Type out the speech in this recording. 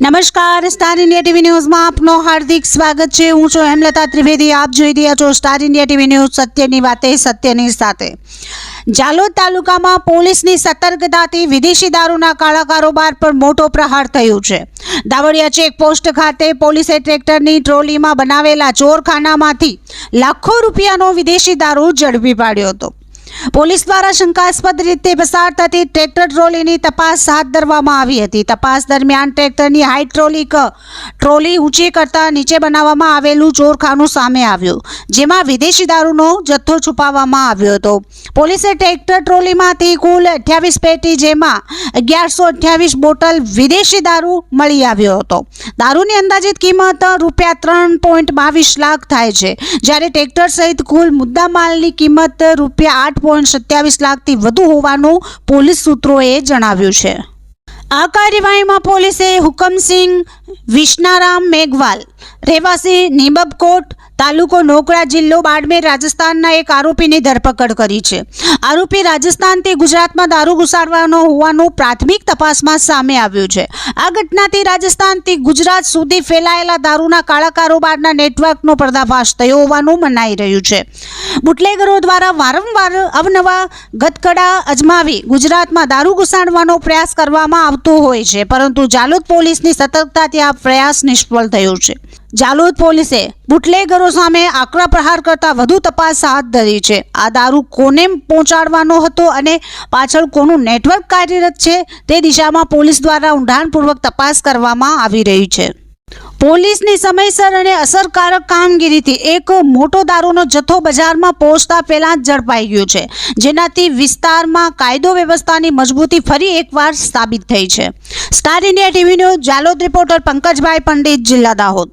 નમસ્કાર, star India TV ન્યૂઝમાં આપનો હાર્દિક સ્વાગત છે। હું છું હેમલતા ત્રિવેદી। આપ જોઈ રહ્યા છો સ્ટાર ઇન્ડિયા ટીવી ન્યૂઝ, સત્યની વાતે સત્યની સાથે। જાલોદ તાલુકામાં પોલીસની સતર્કતાથી વિદેશી દારૂના કાળા કારોબાર પર મોટો પ્રહાર થયો છે। દાવડિયા ચેકપોસ્ટ ખાતે પોલીસે ટ્રેક્ટરની ટ્રોલીમાં બનાવેલા ચોરખાનામાંથી લાખો રૂપિયાનો વિદેશી દારૂ ઝડપી પાડ્યો હતો। પોલીસ દ્વારા શંકાસ્પદ રીતે પસાર થતી ટ્રેક્ટર ટ્રોલીની તપાસ હાથ ધરવામાં આવી હતી। તપાસ દરમિયાન ટ્રેક્ટરની હાઈટ ટ્રોલી ઊંચી કરતા નીચે બનાવવામાં આવેલું ચોરખાનું સામે આવ્યું, જેમાં વિદેશી દારૂનો જથ્થો છુપાવવામાં આવ્યો હતો। પોલીસે ટ્રેક્ટર ટ્રોલીમાંથી કુલ 28 પેટી, જેમાં 1128 બોટલ વિદેશી દારૂ મળી આવ્યો હતો। દારૂની અંદાજિત કિંમત ₹3.22 લાખ થાય છે, જ્યારે ટ્રેક્ટર સહિત કુલ મુદ્દામાલની કિંમત ₹8.27 લાખથી વધુ હોવાનું પોલીસ સૂત્રોએ જણાવ્યું છે। આ કાર્યવાહીમાં પોલીસે હુકમસિંહ વિશ્નારામ મેઘવાલ, રહેવાસી નીબબકોટ, તાલુકો નોકડા, જિલ્લો બાડમેર, રાજસ્થાનના એક આરોપીની ધરપકડ કરી છે। આરોપી રાજસ્થાનથી ગુજરાતમાં દારૂ ઘુસાડવાનો હોવાનું પ્રાથમિક તપાસમાં સામે આવ્યું છે। આ ઘટનાથી રાજસ્થાનથી ગુજરાત સુધી ફેલાયેલા દારૂના કાળા કારોબારના નેટવર્કનો પર્દાફાશ થયો હોવાનું મનાઈ રહ્યું છે। બુટલેગરો દ્વારા વારંવાર અવનવા ગતકડા અજમાવી ગુજરાતમાં દારૂ ઘુસાડવાનો પ્રયાસ કરવામાં આવતો હોય છે, પરંતુ જાલોદ પોલીસની સતર્કતાથી આ પ્રયાસ નિષ્ફળ થયો છે। જાલોદ પોલીસે બુટલેગરો સામે આકરા પ્રહાર કરતા વધુ તપાસ હાથ ધરી છે। આ દારૂ કોને પહોંચાડવાનો હતો અને પાછળ કોનું નેટવર્ક કાર્યરત છે તે દિશામાં પોલીસ દ્વારા ઊંડાણપૂર્વક તપાસ કરવામાં આવી રહી છે। પોલીસની સમયસર અને અસરકારક કામગીરીથી એક મોટો દારૂનો જથ્થો બજારમાં પહોંચતા પહેલા જ ઝડપાઈ ગયો છે, જેનાથી વિસ્તારમાં કાયદો વ્યવસ્થાની મજબૂતી ફરી એકવાર સાબિત થઈ છે। Star India TV news, Jhalod reporter Pankajbhai Pandit, જિલ્લા દાહોદ।